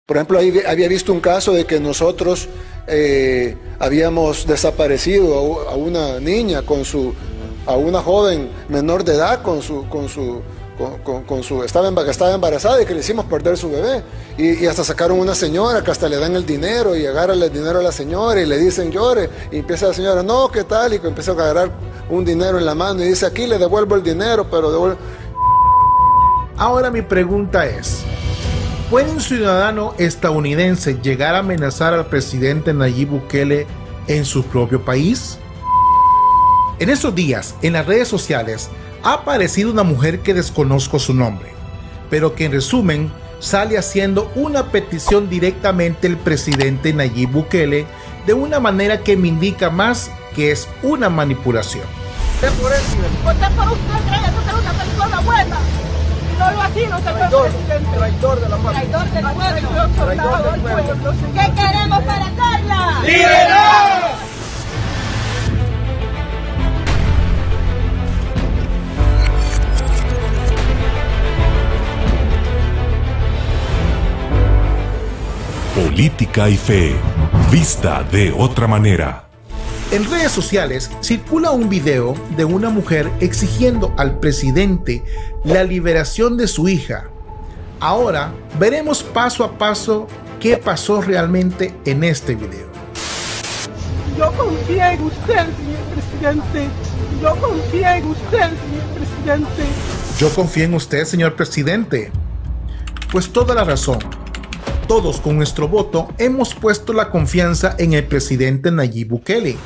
Por ejemplo, ahí había visto un caso de que nosotros habíamos desaparecido a una niña a una joven menor de edad estaba embarazada y que le hicimos perder su bebé. Y hasta sacaron una señora que hasta le dan el dinero y agarran el dinero a la señora y le dicen llore. Y empieza la señora, no, ¿qué tal? Y empieza a agarrar un dinero en la mano y dice, aquí le devuelvo el dinero, pero devuelvo. Ahora mi pregunta es, ¿puede un ciudadano estadounidense llegar a amenazar al presidente Nayib Bukele en su propio país? En esos días, en las redes sociales, ha aparecido una mujer que desconozco su nombre, pero que en resumen sale haciendo una petición directamente al presidente Nayib Bukele de una manera que me indica más que es una manipulación. Voté por usted, cree que es una persona buena. Y no lo así, no se puede presidente. Traidor de la patria. Traidor del pueblo. Traidor del pueblo. ¿Qué queremos para Carla? ¡Libertad! Política y fe, vista de otra manera. En redes sociales circula un video de una mujer exigiendo al presidente la liberación de su hija. Ahora veremos paso a paso qué pasó realmente en este video. Yo confié en usted, señor presidente. Yo confié en usted, señor presidente. Yo confié en usted, señor presidente. Pues toda la razón. Todos con nuestro voto hemos puesto la confianza en el presidente Nayib Bukele.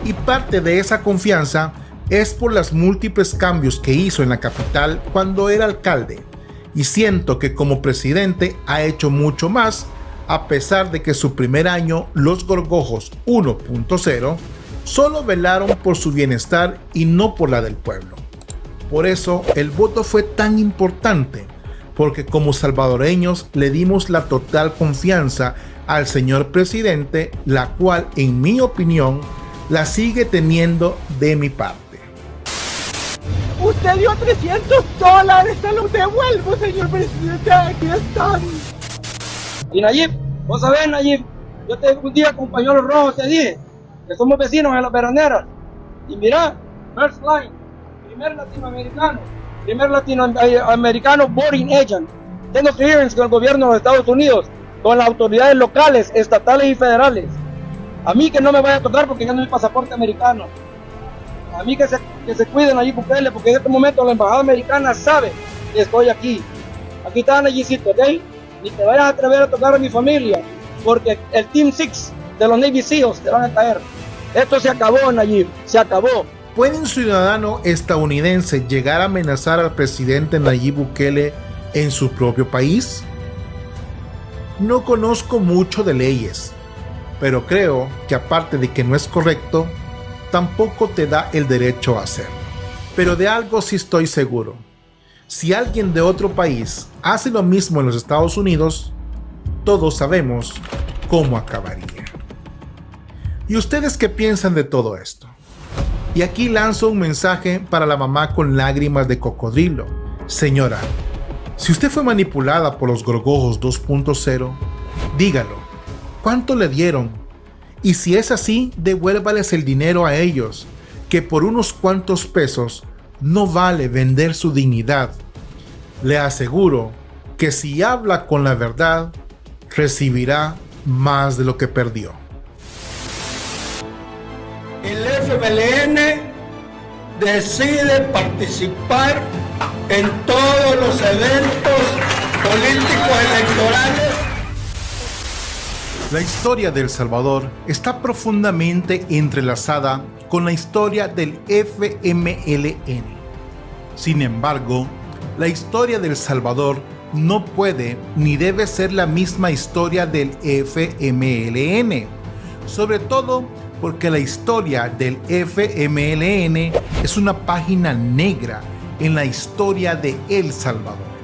Y parte de esa confianza es por los múltiples cambios que hizo en la capital cuando era alcalde. Y siento que como presidente ha hecho mucho más, a pesar de que su primer año, los Gorgojos 1.0, solo velaron por su bienestar y no por la del pueblo. Por eso el voto fue tan importante, porque como salvadoreños le dimos la total confianza al señor presidente, la cual en mi opinión la sigue teniendo de mi parte. Usted dio $300, se los devuelvo, señor presidente, aquí están. Y Nayib, vos sabés, Nayib, yo un día con pañuelos rojos te dije que somos vecinos en las veraneras. Y mira, First Line, primer latinoamericano voting agent. Tengo clearance con el gobierno de los Estados Unidos, con las autoridades locales, estatales y federales. A mí que no me vaya a tocar porque ya no hay pasaporte americano. A mí que se cuiden allí Bukele, porque en este momento la embajada americana sabe que estoy aquí. Aquí está Nayibcito, ¿ok? Ni te vayas a atrever a tocar a mi familia, porque el Team 6 de los Navy SEALs te van a caer. Esto se acabó, Nayib, se acabó. ¿Puede un ciudadano estadounidense llegar a amenazar al presidente Nayib Bukele en su propio país? No conozco mucho de leyes, pero creo que aparte de que no es correcto, tampoco te da el derecho a hacerlo. Pero de algo sí estoy seguro. Si alguien de otro país hace lo mismo en los Estados Unidos, todos sabemos cómo acabaría. ¿Y ustedes qué piensan de todo esto? Y aquí lanzo un mensaje para la mamá con lágrimas de cocodrilo. Señora, si usted fue manipulada por los Gorgojos 2.0, dígalo. ¿Cuánto le dieron? Y si es así, devuélvales el dinero a ellos, que por unos cuantos pesos no vale vender su dignidad. Le aseguro que si habla con la verdad, recibirá más de lo que perdió. El FMLN decide participar en todos los eventos políticos electorales. La historia de El Salvador está profundamente entrelazada con la historia del FMLN. Sin embargo, la historia de El Salvador no puede ni debe ser la misma historia del FMLN, sobre todo porque la historia del FMLN es una página negra en la historia de El Salvador.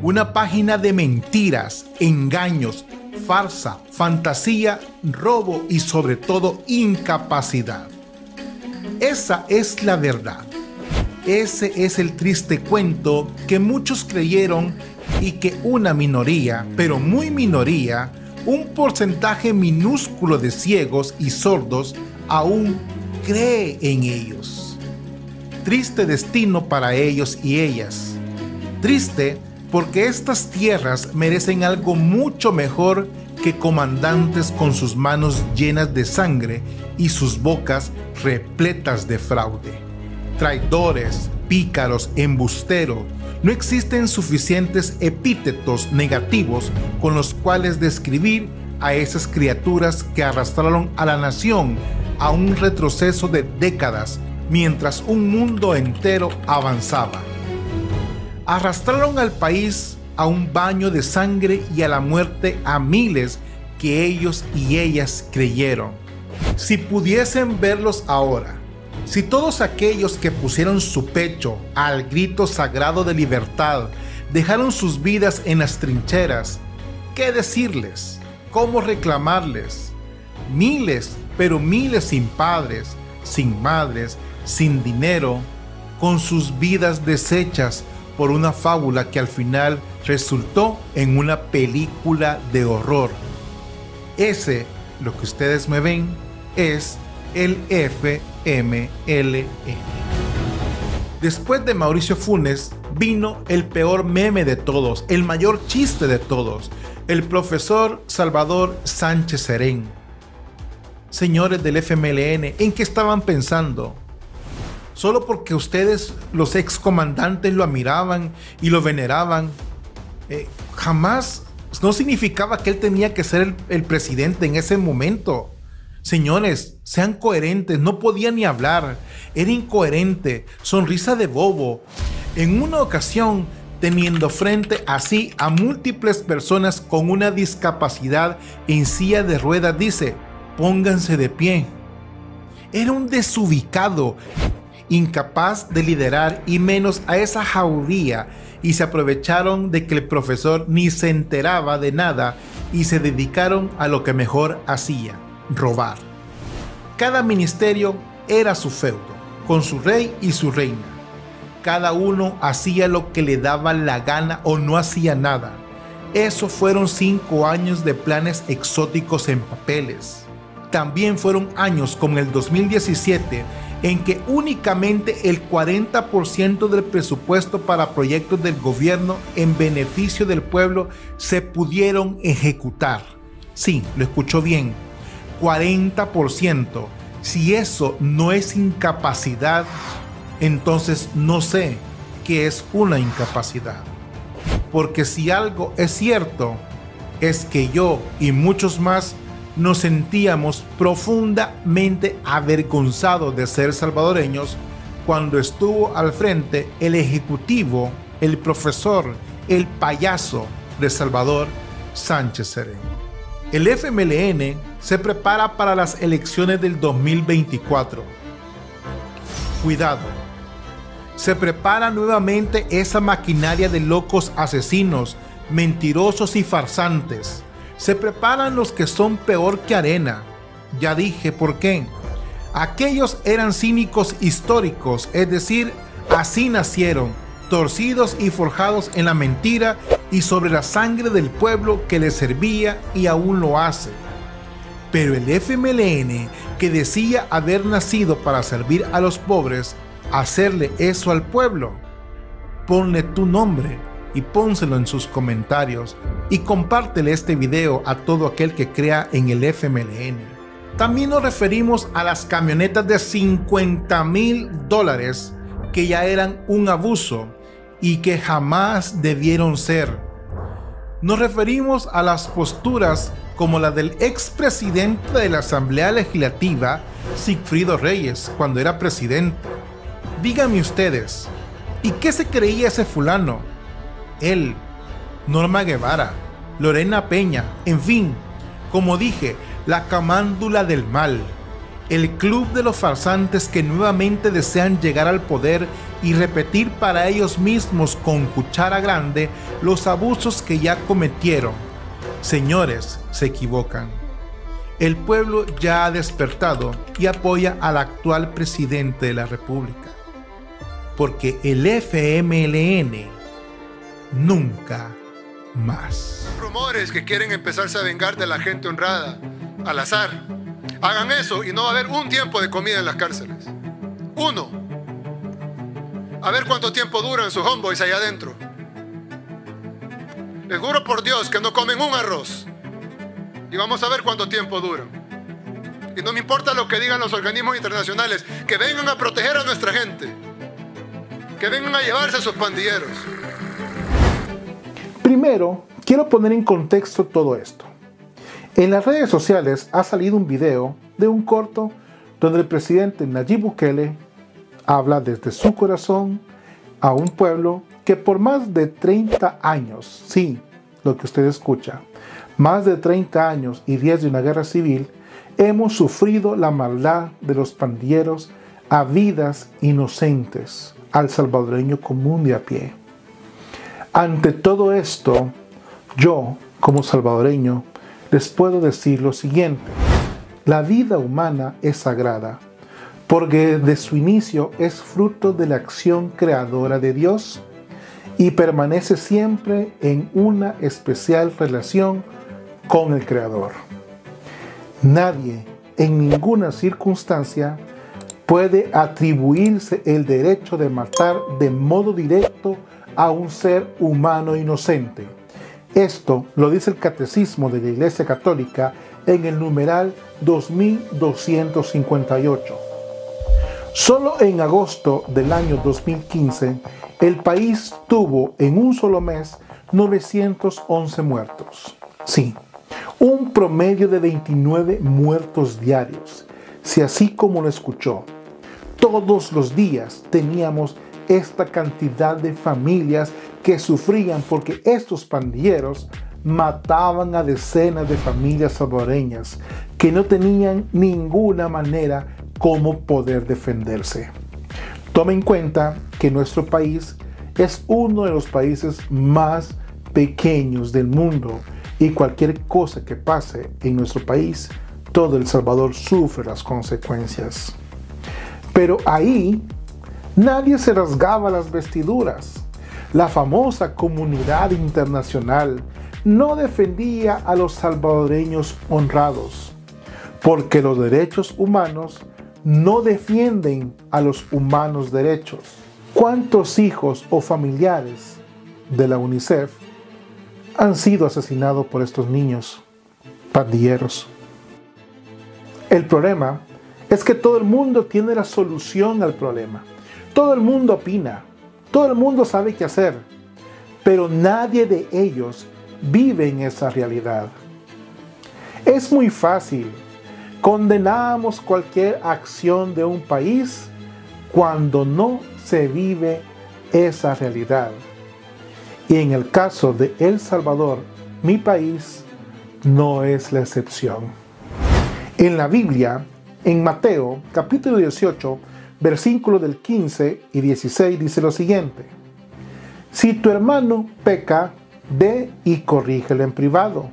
Una página de mentiras, engaños, farsa, fantasía, robo y sobre todo incapacidad. Esa es la verdad. Ese es el triste cuento que muchos creyeron y que una minoría, pero muy minoría, un porcentaje minúsculo de ciegos y sordos aún cree en ellos. Triste destino para ellos y ellas. Triste porque estas tierras merecen algo mucho mejor que comandantes con sus manos llenas de sangre y sus bocas repletas de fraude. Traidores, pícaros, embusteros. No existen suficientes epítetos negativos con los cuales describir a esas criaturas que arrastraron a la nación a un retroceso de décadas mientras un mundo entero avanzaba. Arrastraron al país a un baño de sangre y a la muerte a miles que ellos y ellas creyeron. Si pudiesen verlos ahora, si todos aquellos que pusieron su pecho al grito sagrado de libertad dejaron sus vidas en las trincheras, ¿qué decirles? ¿Cómo reclamarles? Miles, pero miles sin padres, sin madres, sin dinero, con sus vidas deshechas por una fábula que al final resultó en una película de horror. Ese, lo que ustedes me ven, es el FMLN. Después de Mauricio Funes vino el peor meme de todos, el mayor chiste de todos, el profesor Salvador Sánchez Serén. Señores del FMLN, ¿en qué estaban pensando? Solo porque ustedes, los excomandantes, lo admiraban y lo veneraban, jamás no significaba que él tenía que ser el presidente en ese momento. Señores, sean coherentes, no podía ni hablar, era incoherente, sonrisa de bobo. En una ocasión, teniendo frente así a múltiples personas con una discapacidad en silla de ruedas, dice: pónganse de pie. Era un desubicado, incapaz de liderar y menos a esa jauría, y se aprovecharon de que el profesor ni se enteraba de nada y se dedicaron a lo que mejor hacía: robar. Cada ministerio era su feudo, con su rey y su reina. Cada uno hacía lo que le daba la gana o no hacía nada. Esos fueron 5 años de planes exóticos en papeles. También fueron años como el 2017, en que únicamente el 40% del presupuesto para proyectos del gobierno en beneficio del pueblo se pudieron ejecutar. Sí, lo escuchó bien, 40%. Si eso no es incapacidad, entonces no sé qué es una incapacidad. Porque si algo es cierto, es que yo y muchos más nos sentíamos profundamente avergonzados de ser salvadoreños cuando estuvo al frente el ejecutivo, el profesor, el payaso de Salvador Sánchez Serén. El FMLN se prepara para las elecciones del 2024. Cuidado, se prepara nuevamente esa maquinaria de locos asesinos, mentirosos y farsantes. Se preparan los que son peor que arena. Ya dije por qué. Aquellos eran cínicos históricos, es decir, así nacieron, torcidos y forjados en la mentira y sobre la sangre del pueblo que les servía y aún lo hace. Pero el FMLN, que decía haber nacido para servir a los pobres, hacerle eso al pueblo, ponle tu nombre y pónselo en sus comentarios y compártele este video a todo aquel que crea en el FMLN. También nos referimos a las camionetas de $50,000 que ya eran un abuso y que jamás debieron ser. Nos referimos a las posturas como la del expresidente de la Asamblea Legislativa, Sigfrido Reyes, cuando era presidente. Díganme ustedes, ¿y qué se creía ese fulano? Él, Norma Guevara, Lorena Peña, en fin, como dije, la camándula del mal, el club de los farsantes que nuevamente desean llegar al poder y repetir para ellos mismos con cuchara grande los abusos que ya cometieron. Señores, se equivocan. El pueblo ya ha despertado y apoya al actual presidente de la República, porque el FMLN nunca más. Rumores que quieren empezarse a vengar de la gente honrada, al azar. Hagan eso y no va a haber un tiempo de comida en las cárceles. Uno. A ver cuánto tiempo duran sus homeboys allá adentro. Les juro por Dios que no comen un arroz. Y vamos a ver cuánto tiempo duran. Y no me importa lo que digan los organismos internacionales, que vengan a proteger a nuestra gente. Que vengan a llevarse a sus pandilleros. Primero, quiero poner en contexto todo esto. En las redes sociales ha salido un video de un corto donde el presidente Nayib Bukele habla desde su corazón a un pueblo que por más de 30 años, sí, lo que usted escucha, más de 30 años y 10 de una guerra civil, hemos sufrido la maldad de los pandilleros a vidas inocentes, al salvadoreño común de a pie. Ante todo esto, yo, como salvadoreño, les puedo decir lo siguiente: la vida humana es sagrada, porque desde su inicio es fruto de la acción creadora de Dios y permanece siempre en una especial relación con el Creador. Nadie, en ninguna circunstancia, puede atribuirse el derecho de matar de modo directo a un ser humano inocente. Esto lo dice el Catecismo de la Iglesia Católica en el numeral 2258. Solo en agosto del año 2015, el país tuvo en un solo mes 911 muertos. Sí, un promedio de 29 muertos diarios. Si así como lo escuchó, todos los días teníamos esta cantidad de familias que sufrían porque estos pandilleros mataban a decenas de familias salvadoreñas que no tenían ninguna manera como poder defenderse. Tome en cuenta que nuestro país es uno de los países más pequeños del mundo y cualquier cosa que pase en nuestro país, todo El Salvador sufre las consecuencias. Pero ahí nadie se rasgaba las vestiduras. La famosa comunidad internacional no defendía a los salvadoreños honrados, porque los derechos humanos no defienden a los humanos derechos. ¿Cuántos hijos o familiares de la UNICEF han sido asesinados por estos niños pandilleros? El problema es que todo el mundo tiene la solución al problema. Todo el mundo opina, todo el mundo sabe qué hacer, pero nadie de ellos vive en esa realidad. Es muy fácil. Condenamos cualquier acción de un país cuando no se vive esa realidad. Y en el caso de El Salvador, mi país, no es la excepción. En la Biblia, en Mateo, capítulo 18, versículos del 15 y 16, dice lo siguiente: si tu hermano peca, ve y corrígelo en privado.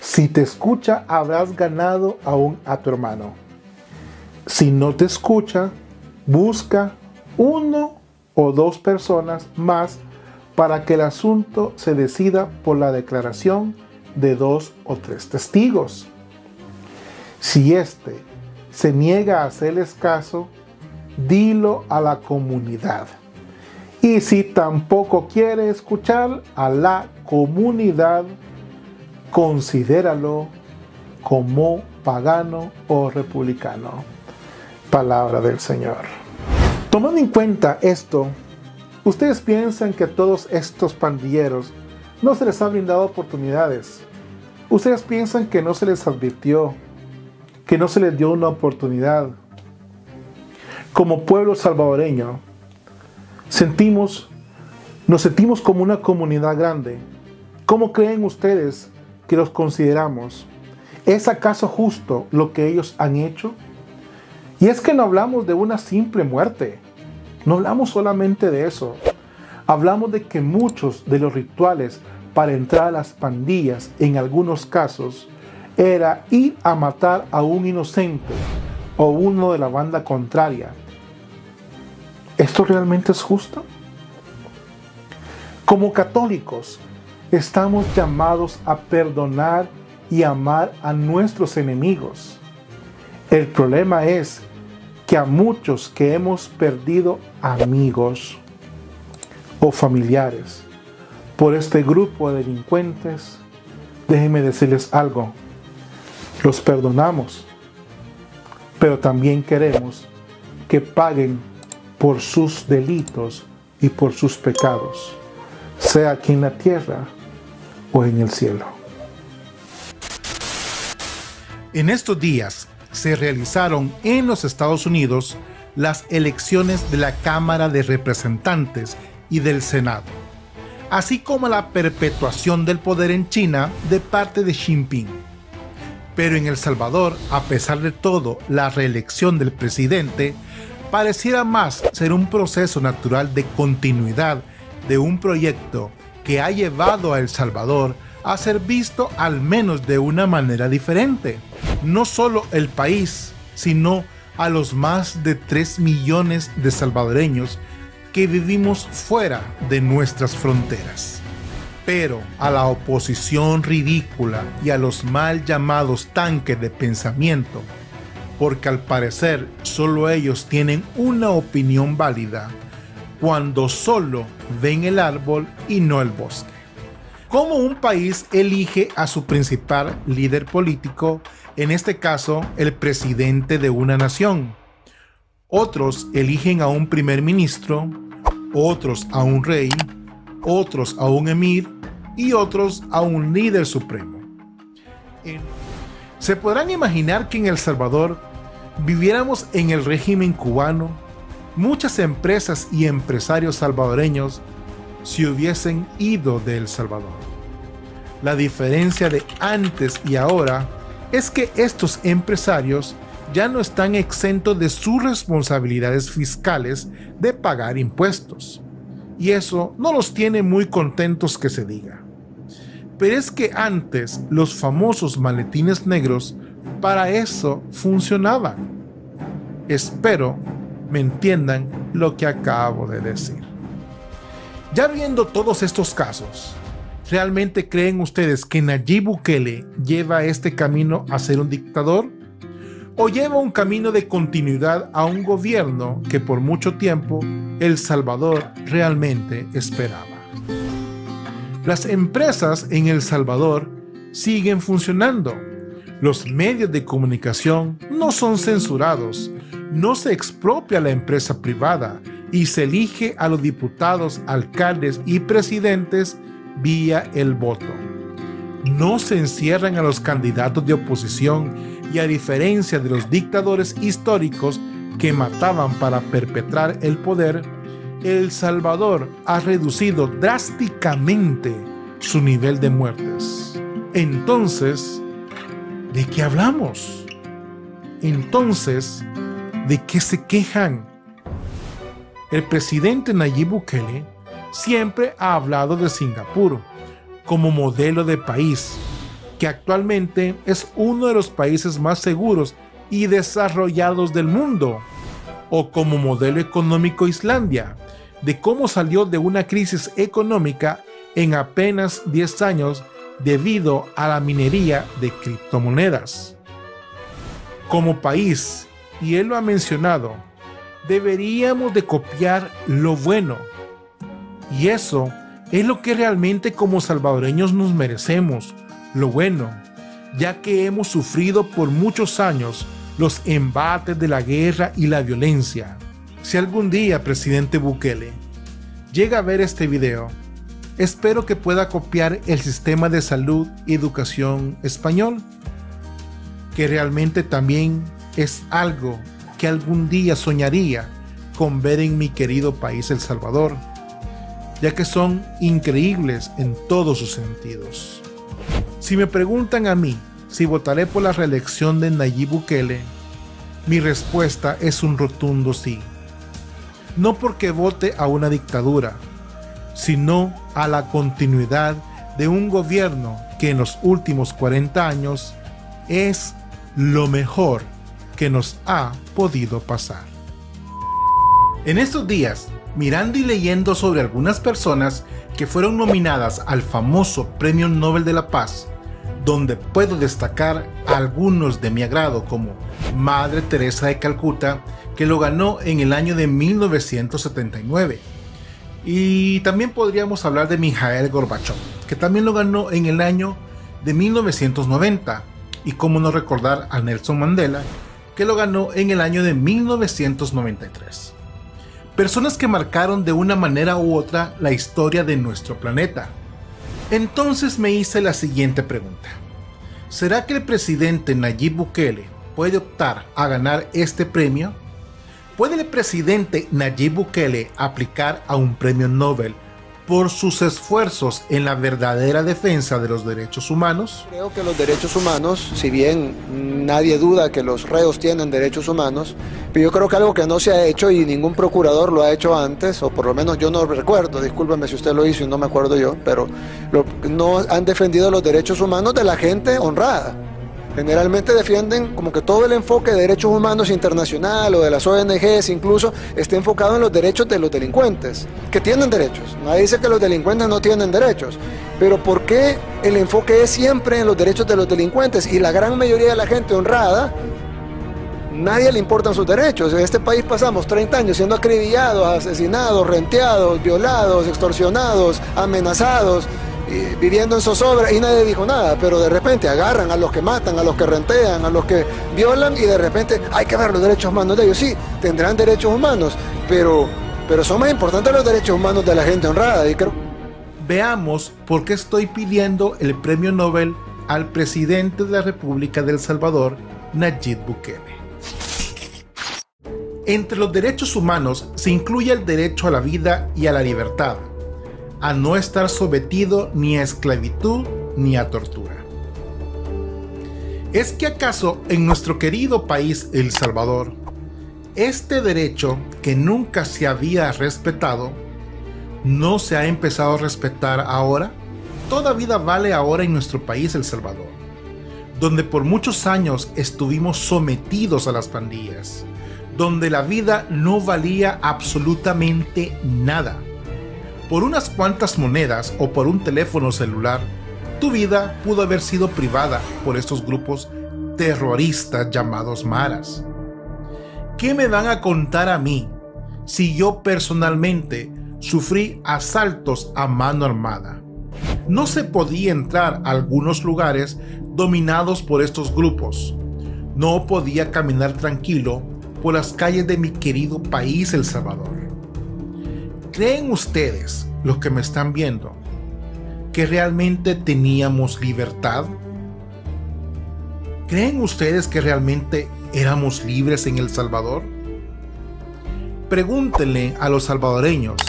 Si te escucha, habrás ganado aún a tu hermano. Si no te escucha, busca 1 o 2 personas más para que el asunto se decida por la declaración de 2 o 3 testigos. Si éste se niega a hacerles caso, dilo a la comunidad. Y si tampoco quiere escuchar a la comunidad, considéralo como pagano o republicano. Palabra del Señor. Tomando en cuenta esto, ¿ustedes piensan que a todos estos pandilleros no se les ha brindado oportunidades? ¿Ustedes piensan que no se les advirtió, que no se les dio una oportunidad? Como pueblo salvadoreño, nos sentimos como una comunidad grande. ¿Cómo creen ustedes que los consideramos? ¿Es acaso justo lo que ellos han hecho? Y es que no hablamos de una simple muerte. No hablamos solamente de eso. Hablamos de que muchos de los rituales para entrar a las pandillas, en algunos casos, era ir a matar a un inocente o uno de la banda contraria. ¿Esto realmente es justo? Como católicos, Estamos llamados a perdonar y amar a nuestros enemigos. El problema es que a muchos que hemos perdido amigos o familiares por este grupo de delincuentes, déjenme decirles algo, los perdonamos, pero también queremos que paguen por sus delitos y por sus pecados, sea aquí en la tierra o en el cielo. En estos días se realizaron en los Estados Unidos las elecciones de la Cámara de Representantes y del Senado, así como la perpetuación del poder en China de parte de Xi Jinping. Pero en El Salvador, a pesar de todo, la reelección del presidente pareciera más ser un proceso natural de continuidad de un proyecto que ha llevado a El Salvador a ser visto al menos de una manera diferente. No solo el país, sino a los más de 3 millones de salvadoreños que vivimos fuera de nuestras fronteras. Pero a la oposición ridícula y a los mal llamados tanques de pensamiento, porque al parecer solo ellos tienen una opinión válida, cuando solo ven el árbol y no el bosque. ¿Cómo un país elige a su principal líder político, en este caso el presidente de una nación? Otros eligen a un primer ministro, otros a un rey, otros a un emir y otros a un líder supremo. ¿Se podrán imaginar que en El Salvador viviéramos en el régimen cubano? Muchas empresas y empresarios salvadoreños se hubiesen ido de El Salvador. La diferencia de antes y ahora es que estos empresarios ya no están exentos de sus responsabilidades fiscales de pagar impuestos. Y eso no los tiene muy contentos que se diga. Pero es que antes los famosos maletines negros para eso funcionaban. Espero me entiendan lo que acabo de decir. Ya viendo todos estos casos, ¿realmente creen ustedes que Nayib Bukele lleva este camino a ser un dictador? ¿O lleva un camino de continuidad a un gobierno que por mucho tiempo El Salvador realmente esperaba? Las empresas en El Salvador siguen funcionando. Los medios de comunicación no son censurados, no se expropia a la empresa privada y se elige a los diputados, alcaldes y presidentes vía el voto. No se encierran a los candidatos de oposición y, a diferencia de los dictadores históricos que mataban para perpetrar el poder, El Salvador ha reducido drásticamente su nivel de muertes. Entonces, ¿de qué hablamos? Entonces, ¿de qué se quejan? El presidente Nayib Bukele siempre ha hablado de Singapur como modelo de país, que actualmente es uno de los países más seguros y desarrollados del mundo, o como modelo económico Islandia, de cómo salió de una crisis económica en apenas 10 años debido a la minería de criptomonedas. Como país, y él lo ha mencionado, deberíamos de copiar lo bueno. Y eso es lo que realmente como salvadoreños nos merecemos, lo bueno, ya que hemos sufrido por muchos años los embates de la guerra y la violencia. Si algún día, presidente Bukele, llega a ver este video, espero que pueda copiar el sistema de salud y educación español, que realmente también es algo que algún día soñaría con ver en mi querido país El Salvador, ya que son increíbles en todos sus sentidos. Si me preguntan a mí si votaré por la reelección de Nayib Bukele, mi respuesta es un rotundo sí. No porque vote a una dictadura, sino a la continuidad de un gobierno que en los últimos 40 años es lo mejor que nos ha podido pasar. En estos días, mirando y leyendo sobre algunas personas que fueron nominadas al famoso Premio Nobel de la Paz, donde puedo destacar a algunos de mi agrado como Madre Teresa de Calcuta, que lo ganó en el año de 1979. Y también podríamos hablar de Mikhail Gorbachev, que también lo ganó en el año de 1990. Y cómo no recordar a Nelson Mandela, que lo ganó en el año de 1993. Personas que marcaron de una manera u otra la historia de nuestro planeta. Entonces me hice la siguiente pregunta. ¿Será que el presidente Nayib Bukele puede optar a ganar este premio? ¿Puede el presidente Nayib Bukele aplicar a un premio Nobel por sus esfuerzos en la verdadera defensa de los derechos humanos? Creo que los derechos humanos, si bien nadie duda que los reos tienen derechos humanos, pero yo creo que algo que no se ha hecho y ningún procurador lo ha hecho antes, o por lo menos yo no recuerdo, discúlpeme si usted lo hizo y no me acuerdo yo, pero no han defendido los derechos humanos de la gente honrada. Generalmente defienden como que todo el enfoque de derechos humanos internacional o de las ONGs incluso esté enfocado en los derechos de los delincuentes, que tienen derechos. Nadie dice que los delincuentes no tienen derechos, pero ¿por qué el enfoque es siempre en los derechos de los delincuentes? Y la gran mayoría de la gente honrada, nadie le importan sus derechos. En este país pasamos 30 años siendo acribillados, asesinados, renteados, violados, extorsionados, amenazados, viviendo en zozobra y nadie dijo nada, pero de repente agarran a los que matan, a los que rentean, a los que violan y de repente hay que ver los derechos humanos de ellos. Sí, tendrán derechos humanos, pero son más importantes los derechos humanos de la gente honrada. Y creo... Veamos por qué estoy pidiendo el premio Nobel al presidente de la República de El Salvador, Nayib Bukele. Entre los derechos humanos se incluye el derecho a la vida y a la libertad, a no estar sometido ni a esclavitud ni a tortura. ¿Es que acaso en nuestro querido país El Salvador, este derecho que nunca se había respetado, no se ha empezado a respetar ahora? Toda vida vale ahora en nuestro país El Salvador, donde por muchos años estuvimos sometidos a las pandillas, donde la vida no valía absolutamente nada. Por unas cuantas monedas o por un teléfono celular, tu vida pudo haber sido privada por estos grupos terroristas llamados maras. ¿Qué me van a contar a mí si yo personalmente sufrí asaltos a mano armada? No se podía entrar a algunos lugares dominados por estos grupos. No podía caminar tranquilo por las calles de mi querido país El Salvador. ¿Creen ustedes, los que me están viendo, que realmente teníamos libertad? ¿Creen ustedes que realmente éramos libres en El Salvador? Pregúntenle a los salvadoreños,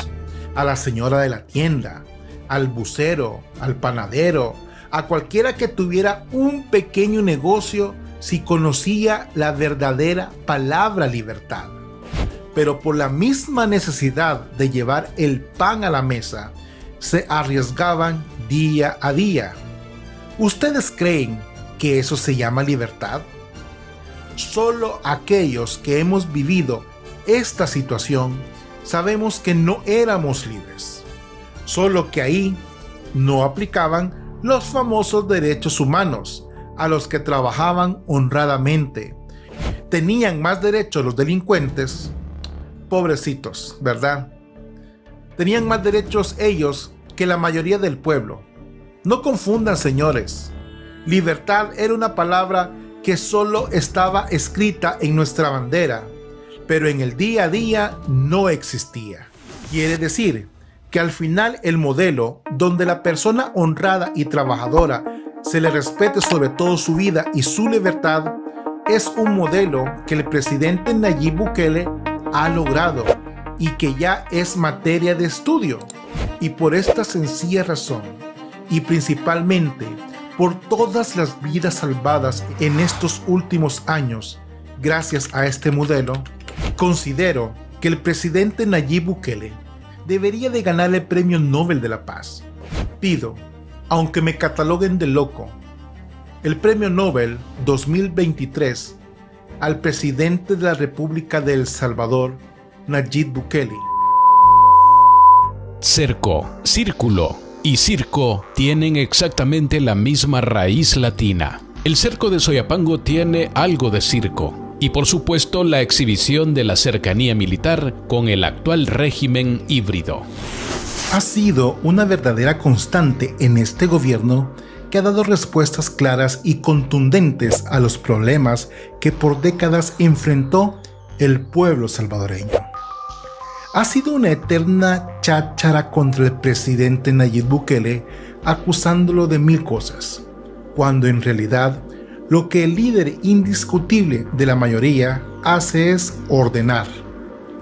a la señora de la tienda, al bucero, al panadero, a cualquiera que tuviera un pequeño negocio si conocía la verdadera palabra libertad. Pero por la misma necesidad de llevar el pan a la mesa, se arriesgaban día a día. ¿Ustedes creen que eso se llama libertad? Solo aquellos que hemos vivido esta situación sabemos que no éramos libres. Solo que ahí no aplicaban los famosos derechos humanos a los que trabajaban honradamente. Tenían más derechos los delincuentes. Pobrecitos, ¿verdad? Tenían más derechos ellos que la mayoría del pueblo. No confundan, señores. Libertad era una palabra que solo estaba escrita en nuestra bandera, pero en el día a día no existía. Quiere decir que al final el modelo donde la persona honrada y trabajadora se le respete sobre todo su vida y su libertad es un modelo que el presidente Nayib Bukele ha logrado y que ya es materia de estudio. Y por esta sencilla razón, y principalmente por todas las vidas salvadas en estos últimos años gracias a este modelo, considero que el presidente Nayib Bukele debería de ganar el Premio Nobel de la Paz. Pido, aunque me cataloguen de loco, el Premio Nobel 2023 al presidente de la República de El Salvador, Nayib Bukele. Cerco, círculo y circo tienen exactamente la misma raíz latina. El cerco de Soyapango tiene algo de circo y por supuesto la exhibición de la cercanía militar con el actual régimen híbrido. Ha sido una verdadera constante en este gobierno que ha dado respuestas claras y contundentes a los problemas que por décadas enfrentó el pueblo salvadoreño. Ha sido una eterna cháchara contra el presidente Nayib Bukele, acusándolo de mil cosas, cuando en realidad lo que el líder indiscutible de la mayoría hace es ordenar,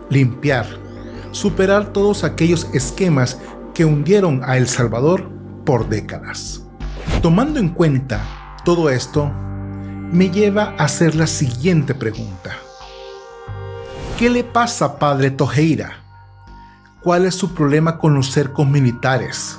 limpiar, superar todos aquellos esquemas que hundieron a El Salvador por décadas. Tomando en cuenta todo esto, me lleva a hacer la siguiente pregunta. ¿Qué le pasa, padre Tojeira? ¿Cuál es su problema con los cercos militares?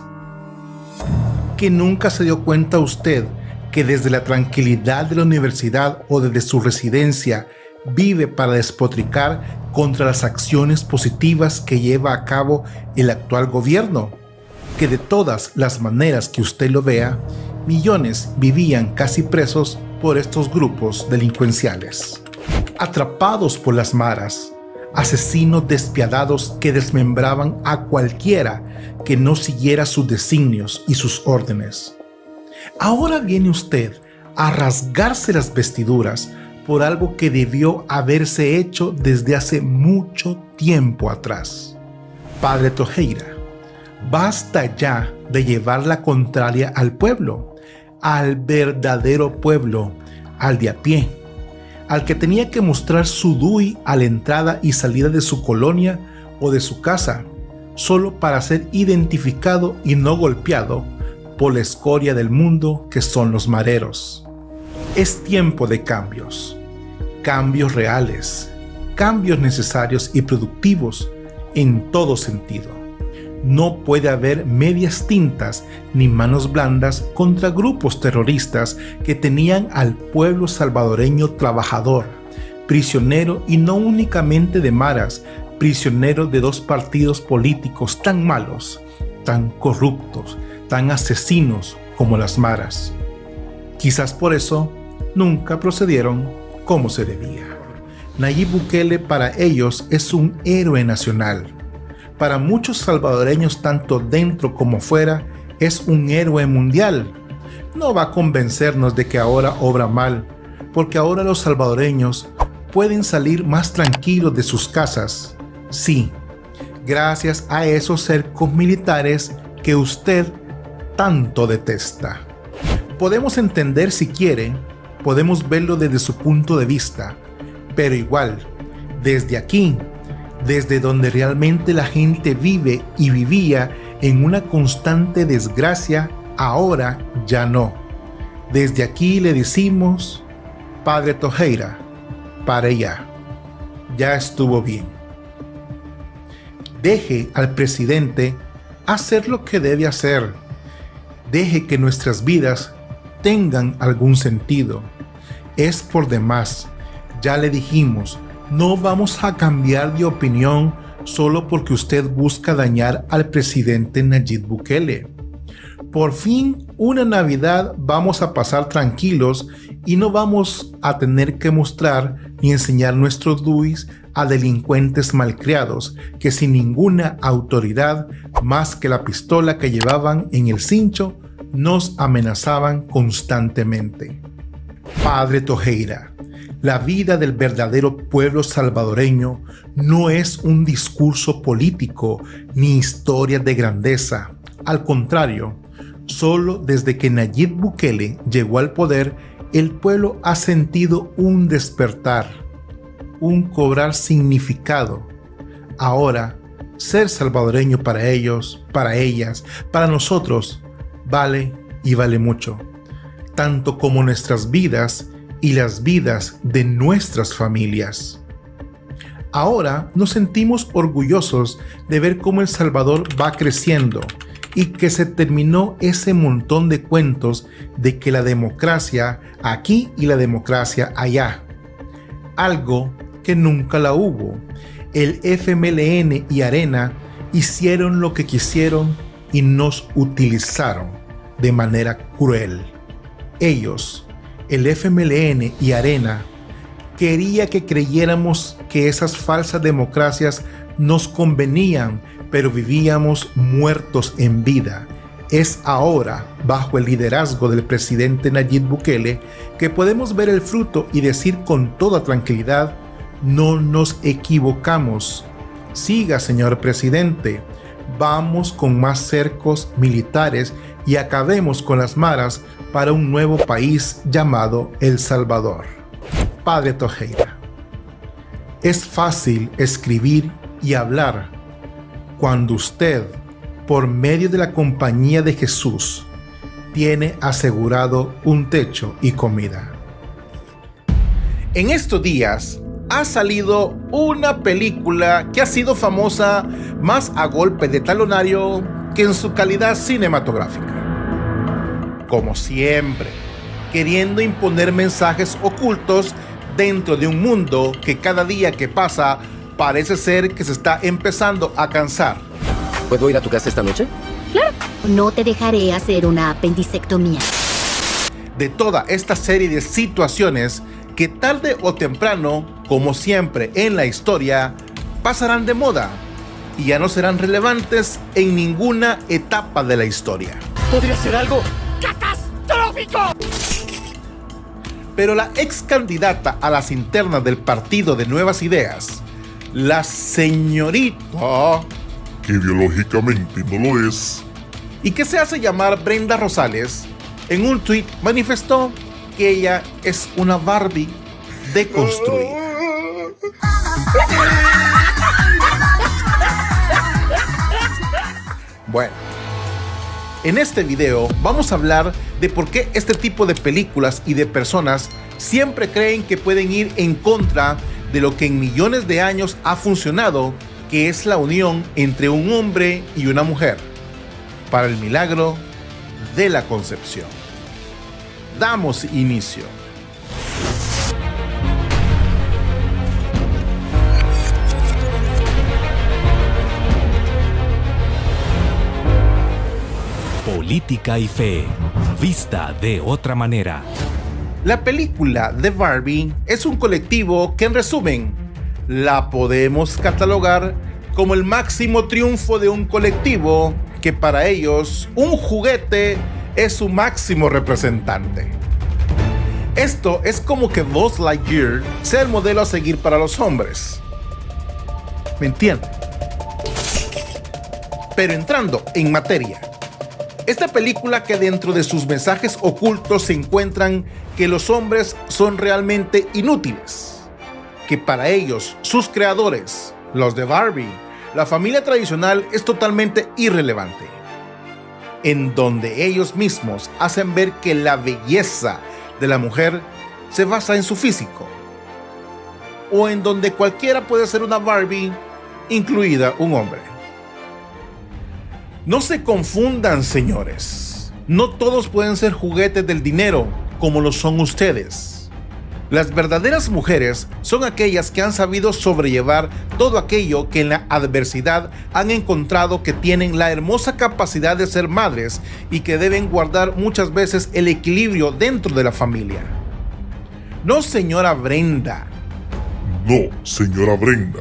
¿Que nunca se dio cuenta usted que desde la tranquilidad de la universidad o desde su residencia vive para despotricar contra las acciones positivas que lleva a cabo el actual gobierno? Que de todas las maneras que usted lo vea, millones vivían casi presos por estos grupos delincuenciales, atrapados por las maras, asesinos despiadados que desmembraban a cualquiera que no siguiera sus designios y sus órdenes. Ahora viene usted a rasgarse las vestiduras por algo que debió haberse hecho desde hace mucho tiempo atrás. Padre Tojeira, basta ya de llevar la contraria al pueblo, al verdadero pueblo, al de a pie, al que tenía que mostrar su DUI a la entrada y salida de su colonia o de su casa, solo para ser identificado y no golpeado por la escoria del mundo que son los mareros. Es tiempo de cambios, cambios reales, cambios necesarios y productivos en todo sentido. No puede haber medias tintas ni manos blandas contra grupos terroristas que tenían al pueblo salvadoreño trabajador, prisionero y no únicamente de maras, prisionero de dos partidos políticos tan malos, tan corruptos, tan asesinos como las maras. Quizás por eso nunca procedieron como se debía. Nayib Bukele para ellos es un héroe nacional. Para muchos salvadoreños, tanto dentro como fuera, es un héroe mundial. No va a convencernos de que ahora obra mal, porque ahora los salvadoreños pueden salir más tranquilos de sus casas. Sí, gracias a esos cercos militares que usted tanto detesta. Podemos entender si quiere, podemos verlo desde su punto de vista, pero igual, desde aquí, desde donde realmente la gente vive y vivía en una constante desgracia, ahora ya no. Desde aquí le decimos, padre Tojeira, pare ya. Ya estuvo bien. Deje al presidente hacer lo que debe hacer. Deje que nuestras vidas tengan algún sentido. Es por demás. Ya le dijimos, no vamos a cambiar de opinión solo porque usted busca dañar al presidente Nayib Bukele. Por fin, una Navidad vamos a pasar tranquilos y no vamos a tener que mostrar ni enseñar nuestros DUIs a delincuentes malcriados que sin ninguna autoridad más que la pistola que llevaban en el cincho nos amenazaban constantemente. Padre Tojeira, la vida del verdadero pueblo salvadoreño no es un discurso político ni historias de grandeza. Al contrario, solo desde que Nayib Bukele llegó al poder, el pueblo ha sentido un despertar, un cobrar significado. Ahora, ser salvadoreño para ellos, para ellas, para nosotros, vale y vale mucho, tanto como nuestras vidas y las vidas de nuestras familias. Ahora nos sentimos orgullosos de ver cómo El Salvador va creciendo y que se terminó ese montón de cuentos de que la democracia aquí y la democracia allá. Algo que nunca la hubo. El FMLN y Arena hicieron lo que quisieron y nos utilizaron de manera cruel. Ellos, el FMLN y Arena, quería que creyéramos que esas falsas democracias nos convenían, pero vivíamos muertos en vida. Es ahora, bajo el liderazgo del presidente Nayib Bukele, que podemos ver el fruto y decir con toda tranquilidad: no nos equivocamos. Siga, señor presidente, vamos con más cercos militares y acabemos con las maras para un nuevo país llamado El Salvador. Padre Tojeira, es fácil escribir y hablar cuando usted, por medio de la compañía de Jesús, tiene asegurado un techo y comida. En estos días ha salido una película que ha sido famosa más a golpe de talonario que en su calidad cinematográfica. Como siempre, queriendo imponer mensajes ocultos dentro de un mundo que cada día que pasa parece ser que se está empezando a cansar. ¿Puedo ir a tu casa esta noche? Claro. No te dejaré hacer una apendicectomía. De toda esta serie de situaciones que tarde o temprano, como siempre en la historia, pasarán de moda y ya no serán relevantes en ninguna etapa de la historia. ¿Podría ser algo catastrófico? Pero la ex candidata a las internas del Partido de Nuevas Ideas, la señorita, que biológicamente no lo es, y que se hace llamar Brenda Rosales, en un tuit manifestó que ella es una Barbie deconstruida. Bueno, en este video vamos a hablar de por qué este tipo de películas y de personas siempre creen que pueden ir en contra de lo que en millones de años ha funcionado, que es la unión entre un hombre y una mujer, para el milagro de la concepción. Damos inicio. Política y fe, vista de otra manera. La película de Barbie es un colectivo que, en resumen, la podemos catalogar como el máximo triunfo de un colectivo que para ellos un juguete es su máximo representante. Esto es como que Buzz Lightyear sea el modelo a seguir para los hombres. ¿Me entienden? Pero entrando en materia, esta película, que dentro de sus mensajes ocultos se encuentran que los hombres son realmente inútiles, que para ellos, sus creadores, los de Barbie, la familia tradicional es totalmente irrelevante, en donde ellos mismos hacen ver que la belleza de la mujer se basa en su físico, o en donde cualquiera puede ser una Barbie, incluida un hombre. No se confundan, señores. No todos pueden ser juguetes del dinero como lo son ustedes. Las verdaderas mujeres son aquellas que han sabido sobrellevar todo aquello que en la adversidad han encontrado, que tienen la hermosa capacidad de ser madres y que deben guardar muchas veces el equilibrio dentro de la familia. No, señora Brenda. No, señora Brenda.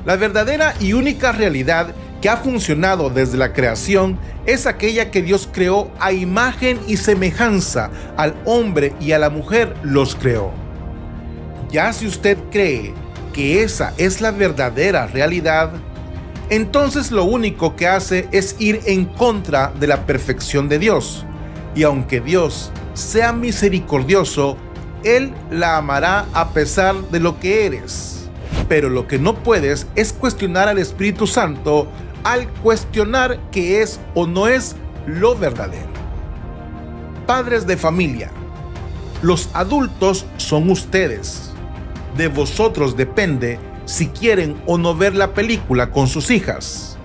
La verdadera y única realidad que ha funcionado desde la creación es aquella que Dios creó a imagen y semejanza. Al hombre y a la mujer los creó. Ya si usted cree que esa es la verdadera realidad, entonces lo único que hace es ir en contra de la perfección de Dios. Y aunque Dios sea misericordioso, Él la amará a pesar de lo que eres. Pero lo que no puedes es cuestionar al Espíritu Santo al cuestionar qué es o no es lo verdadero. Padres de familia, los adultos son ustedes. De vosotros depende si quieren o no ver la película con sus hijas,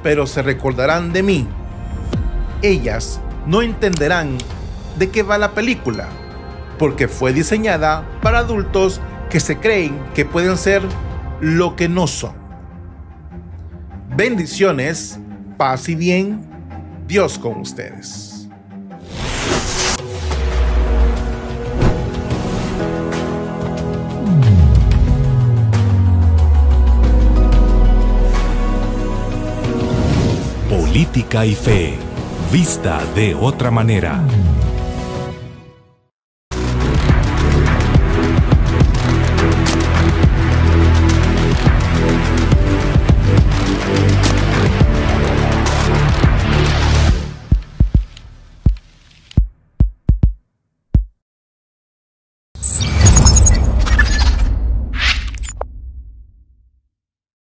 pero se recordarán de mí. Ellas no entenderán de qué va la película, porque fue diseñada para adultos que se creen que pueden ser lo que no son. Bendiciones, paz y bien. Dios con ustedes. Política y fe, vista de otra manera.